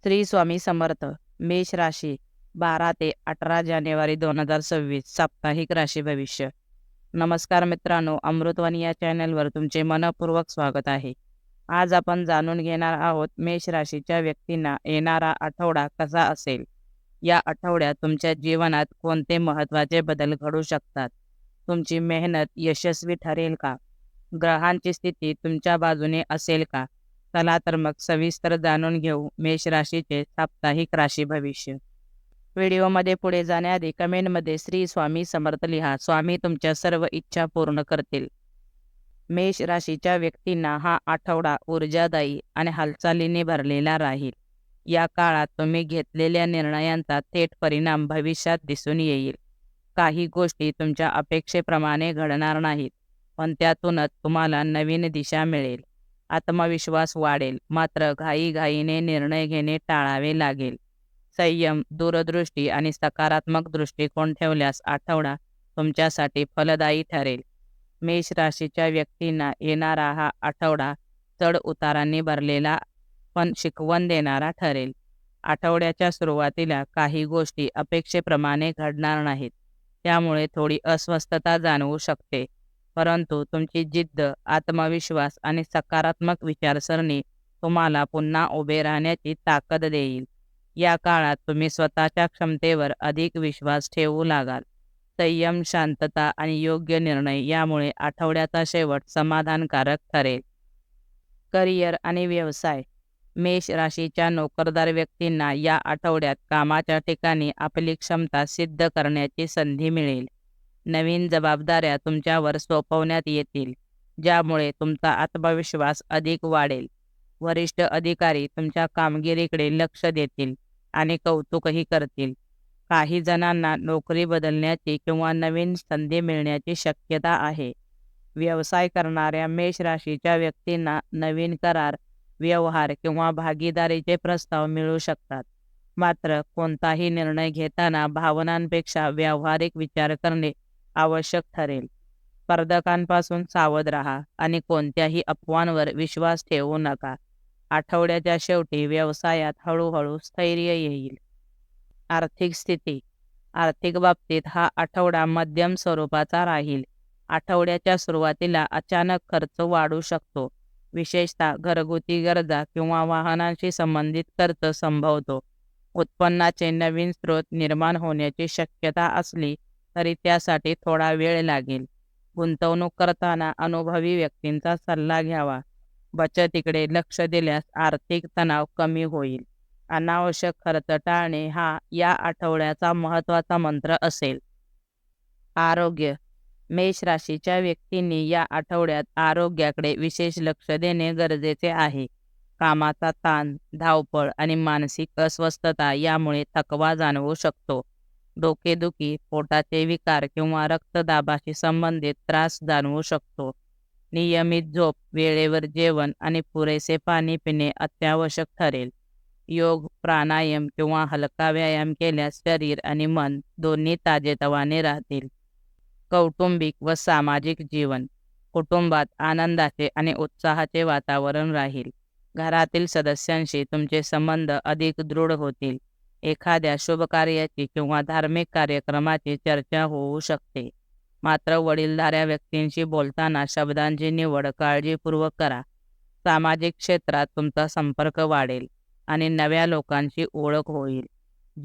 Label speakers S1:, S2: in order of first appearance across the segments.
S1: श्री स्वामी समर्थ. मेष राशी 12 ते 18 जानेवारी 2026 साप्ताहिक राशी भविष्य. नमस्कार मित्रांनो, अमृतवाणी या चॅनलवर तुमचे मनपूर्वक स्वागत आहे. आज आपण जाणून घेणार आहोत मेष राशीच्या व्यक्तींना येणारा आठवडा कसा असेल. या आठवड्यात तुमच्या जीवनात कोणते महत्त्वाचे बदल घडू शकतात. तुमची मेहनत यशस्वी ठरेल का? ग्रहांची स्थिती तुमच्या बाजूने असेल का? चला तर मग सविस्तर जाणून घेऊ मेष राशीचे साप्ताहिक राशी भविष्य. व्हिडिओमध्ये पुढे जाण्याआधी कमेंटमध्ये श्री स्वामी समर्थ लिहा. स्वामी तुमच्या सर्व इच्छा पूर्ण करतील. मेष राशीच्या व्यक्तींना हा आठवडा ऊर्जादायी आणि हालचालीने भरलेला राहील. या काळात तुम्ही घेतलेल्या निर्णयांचा थेट परिणाम भविष्यात दिसून येईल. काही गोष्टी तुमच्या अपेक्षेप्रमाणे घडणार नाहीत, पण त्यातूनच तुम्हाला नवीन दिशा मिळेल. आत्मविश्वास वाढेल, मात्र घाईघाईने निर्णय घेणे टाळावे लागेल. संयम, दूरदृष्टी आणि सकारात्मक दृष्टिकोन ठेवल्यास आठवडा तुमच्यासाठी फलदायी ठरेल. मेष राशीच्या व्यक्तींना येणारा हा आठवडा चढ उतारांनी भरलेला पण शिकवण देणारा ठरेल. आठवड्याच्या सुरुवातीला काही गोष्टी अपेक्षेप्रमाणे घडणार नाहीत, त्यामुळे थोडी अस्वस्थता जाणवू शकते. परंतु तुमची जिद्द, आत्मविश्वास आणि सकारात्मक विचारसरणी तुम्हाला पुन्हा उभे राहण्याची ताकद देईल. या काळात तुम्ही स्वतःच्या क्षमतेवर अधिक विश्वास ठेवू लागाल. संयम, शांतता आणि योग्य निर्णय यामुळे आठवड्याचा शेवट समाधानकारक ठरेल. करिअर आणि व्यवसाय. मेष राशीच्या नोकरदार व्यक्तींना या आठवड्यात कामाच्या ठिकाणी आपली क्षमता सिद्ध करण्याची संधी मिळेल. नवीन जबाबदाऱ्या तुमच्यावर सोपवण्यात येतील, ज्यामुळे तुमचा आत्मविश्वास अधिक वाढेल. वरिष्ठ अधिकारी तुमच्या कामगिरीकडे लक्ष देतील आणि कौतुकही करतील. काही जणांना नोकरी बदलण्याची किंवा नवीन संधी मिळण्याची शक्यता आहे. व्यवसाय करणाऱ्या मेष राशीच्या व्यक्तींना नवीन करार, व्यवहार किंवा भागीदारीचे प्रस्ताव मिळू शकतात. मात्र कोणताही निर्णय घेताना भावनांपेक्षा व्यावहारिक विचार करणे आवश्यक ठरेल. स्पर्धकांपासून सावध राहा आणि कोणत्याही अफवांवर विश्वास ठेवू नका. आठवड्याच्या शेवटी व्यवसायात हळूहळू स्थैर्य येईल. आर्थिक स्थिती. आर्थिक बाबतीत हा आठवडा मध्यम स्वरूपाचा राहील. आठवड्याच्या सुरुवातीला अचानक खर्च वाढू शकतो, विशेषतः घरगुती गरजा किंवा वाहनांशी संबंधित खर्च संभवतो. उत्पन्नाचे नवीन स्रोत निर्माण होण्याची शक्यता असली तरी त्यासाठी थोडा वेळ लागेल. गुंतवणूक करताना अनुभवी व्यक्तींचा सल्ला घ्यावा. बचतीकडे लक्ष दिल्यास आर्थिक तणाव कमी होईल. अनावश्यक खर्च टाळणे हा या आठवड्याचा महत्त्वाचा मंत्र असेल. आरोग्य. मेष राशीच्या व्यक्तींनी या आठवड्यात आरोग्याकडे विशेष लक्ष देणे गरजेचे आहे. कामाचा ताण, धावपळ आणि मानसिक अस्वस्थता यामुळे थकवा जाणवू शकतो. डोकेदुखी, पोटाचे विकार किंवा रक्तदाबाशी संबंधित त्रास जाणवू शकतो. नियमित झोप, वेळेवर जेवण आणि पुरेसे पाणी पिणे अत्यावश्यक ठरेल. योग, प्राणायाम किंवा हलका व्यायाम केल्यास शरीर आणि मन दोन्ही ताजेतवाने राहतील. कौटुंबिक व सामाजिक जीवन. कुटुंबात आनंदाचे आणि उत्साहाचे वातावरण राहील. घरातील सदस्यांशी तुमचे संबंध अधिक दृढ होतील. एखाद्या शुभ कार्याची किंवा धार्मिक कार्यक्रमाची चर्चा होऊ शकते. मात्र वडीलधाऱ्या व्यक्तींशी बोलताना शब्दांची निवड काळजीपूर्वक करा. सामाजिक क्षेत्रात तुमचा संपर्क वाढेल आणि नव्या लोकांची ओळख होईल.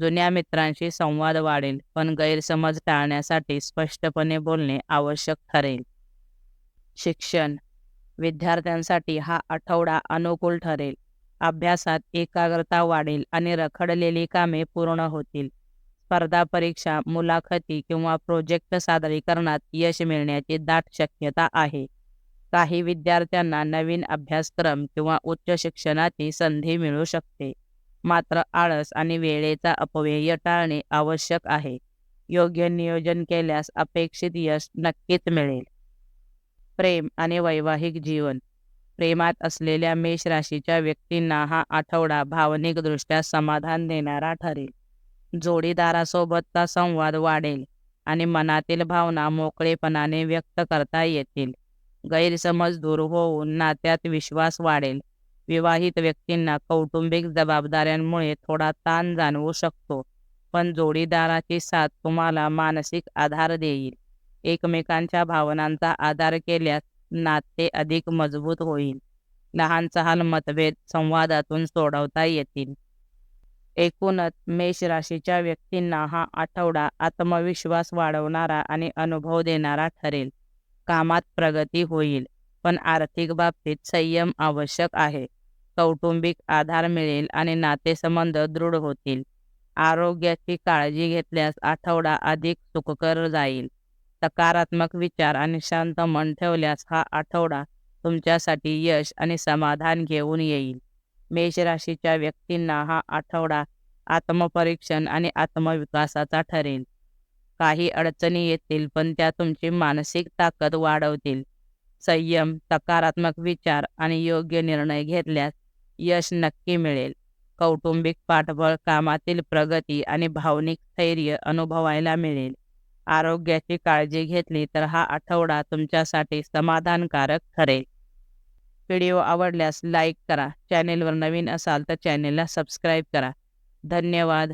S1: जुन्या मित्रांशी संवाद वाढेल, पण गैरसमज टाळण्यासाठी स्पष्टपणे बोलणे आवश्यक ठरेल. शिक्षण. विद्यार्थ्यांसाठी हा आठवडा अनुकूल ठरेल. अभ्यासात एकाग्रता वाढेल आणि रखडलेली कामे पूर्ण होतील. स्पर्धा परीक्षा, मुलाखती किंवा प्रोजेक्ट सादरीकरणात यश मिळण्याची दाट शक्यता आहे. काही विद्यार्थ्यांना नवीन अभ्यासक्रम किंवा उच्च शिक्षणाची संधी मिळू शकते. मात्र आळस आणि वेळेचा अपव्यय टाळणे आवश्यक आहे. योग्य नियोजन केल्यास अपेक्षित यश नक्कीच मिळेल. प्रेम आणि वैवाहिक जीवन. प्रेमात असलेल्या मेष राशीच्या व्यक्तींना हा आठवडा भावनिकदृष्ट्या समाधान देणारा ठरेल. जोडीदारासोबतचा संवाद वाढेल आणि मनातील भावना मोकळेपणाने व्यक्त करता येतील. गैरसमज दूर होऊन नात्यात विश्वास वाढेल. विवाहित व्यक्तींना कौटुंबिक जबाबदाऱ्यांमुळे थोडा ताण जाणवू शकतो, पण जोडीदाराची साथ तुम्हाला मानसिक आधार देईल. एकमेकांच्या भावनांचा आदर केल्यास नाते अधिक मजबूत होईल. लहान सहान मतभेद संवादातून सोडवता येतील. एकूणच मेष राशीच्या व्यक्तींना हा आठवडा आत्मविश्वास वाढवणारा आणि अनुभव देणारा ठरेल. कामात प्रगती होईल, पण आर्थिक बाबतीत संयम आवश्यक आहे. कौटुंबिक आधार मिळेल आणि नातेसंबंध दृढ होतील. आरोग्याची काळजी घेतल्यास आठवडा अधिक सुखकर जाईल. सकारात्मक विचार आणि शांत मन ठेवल्यास हा आठवडा तुमच्यासाठी यश आणि समाधान घेऊन येईल. मेष राशीच्या व्यक्तींना हा आठवडा आत्मपरीक्षण आणि आत्मविकासाचा ठरेल. काही अडचणी येतील, पण त्या तुमची मानसिक ताकद वाढवतील. संयम, सकारात्मक विचार आणि योग्य निर्णय घेतल्यास यश नक्की मिळेल. कौटुंबिक पाठबळ, कामातील प्रगती आणि भावनिक स्थैर्य अनुभवायला मिळेल. आरोग्याची काळजी घेतली तर हा आठवडा तुमच्यासाठी समाधानकारक ठरेल. व्हिडिओ आवडल्यास लाईक करा. चॅनेलवर नवीन असाल तर चॅनेलला सबस्क्राईब करा. धन्यवाद.